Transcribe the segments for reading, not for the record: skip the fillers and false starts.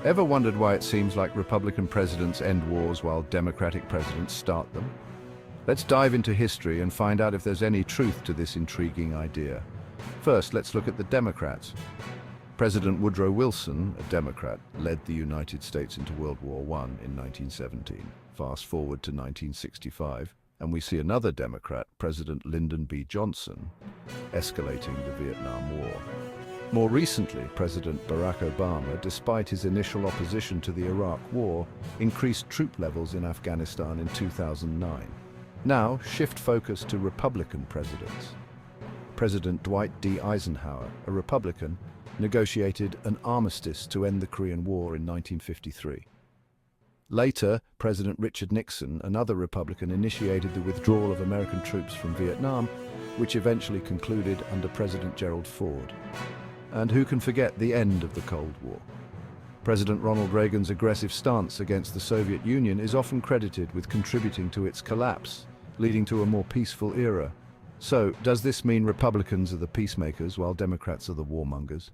Ever wondered why it seems like Republican presidents end wars while Democratic presidents start them? Let's dive into history and find out if there's any truth to this intriguing idea. First, let's look at the Democrats. President Woodrow Wilson, a Democrat, led the United States into World War I in 1917. Fast forward to 1965, and we see another Democrat, President Lyndon B. Johnson, escalating the Vietnam War. More recently, President Barack Obama, despite his initial opposition to the Iraq War, increased troop levels in Afghanistan in 2009. Now, shift focus to Republican presidents. President Dwight D. Eisenhower, a Republican, negotiated an armistice to end the Korean War in 1953. Later, President Richard Nixon, another Republican, initiated the withdrawal of American troops from Vietnam, which eventually concluded under President Gerald Ford. And who can forget the end of the Cold War? President Ronald Reagan's aggressive stance against the Soviet Union is often credited with contributing to its collapse, leading to a more peaceful era. So, does this mean Republicans are the peacemakers while Democrats are the warmongers?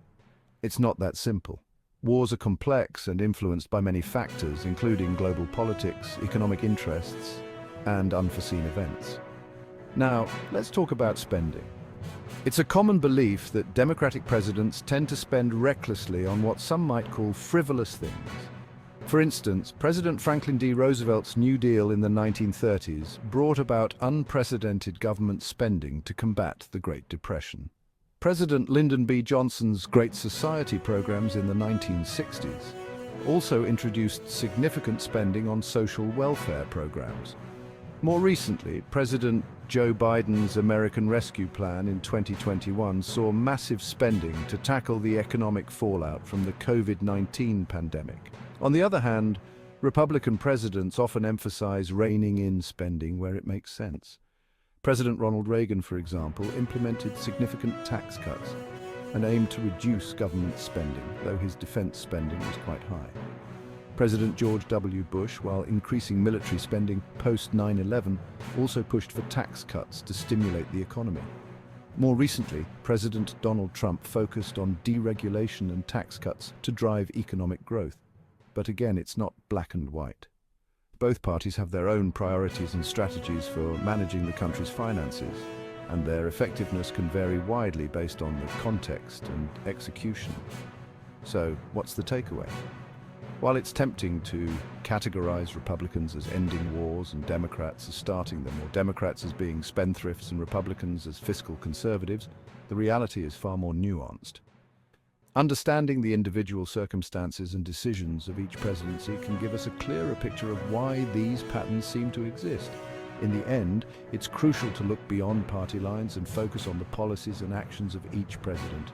It's not that simple. Wars are complex and influenced by many factors, including global politics, economic interests, and unforeseen events. Now, let's talk about spending. It's a common belief that Democratic presidents tend to spend recklessly on what some might call frivolous things. For instance, President Franklin D. Roosevelt's New Deal in the 1930s brought about unprecedented government spending to combat the Great Depression. President Lyndon B. Johnson's Great Society programs in the 1960s also introduced significant spending on social welfare programs. More recently, President Joe Biden's American Rescue Plan in 2021 saw massive spending to tackle the economic fallout from the COVID-19 pandemic. On the other hand, Republican presidents often emphasize reining in spending where it makes sense. President Ronald Reagan, for example, implemented significant tax cuts and aimed to reduce government spending, though his defense spending was quite high. President George W. Bush, while increasing military spending post 9/11, also pushed for tax cuts to stimulate the economy. More recently, President Donald Trump focused on deregulation and tax cuts to drive economic growth. But again, it's not black and white. Both parties have their own priorities and strategies for managing the country's finances, and their effectiveness can vary widely based on the context and execution. So, what's the takeaway? While it's tempting to categorize Republicans as ending wars and Democrats as starting them, or Democrats as being spendthrifts and Republicans as fiscal conservatives, the reality is far more nuanced. Understanding the individual circumstances and decisions of each presidency can give us a clearer picture of why these patterns seem to exist. In the end, it's crucial to look beyond party lines and focus on the policies and actions of each president.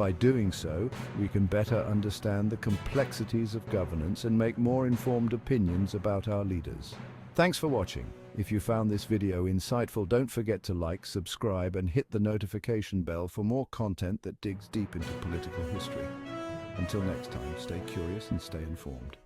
By doing so, we can better understand the complexities of governance and make more informed opinions about our leaders. Thanks for watching. If you found this video insightful, don't forget to like, subscribe, and hit the notification bell for more content that digs deep into political history. Until next time, stay curious and stay informed.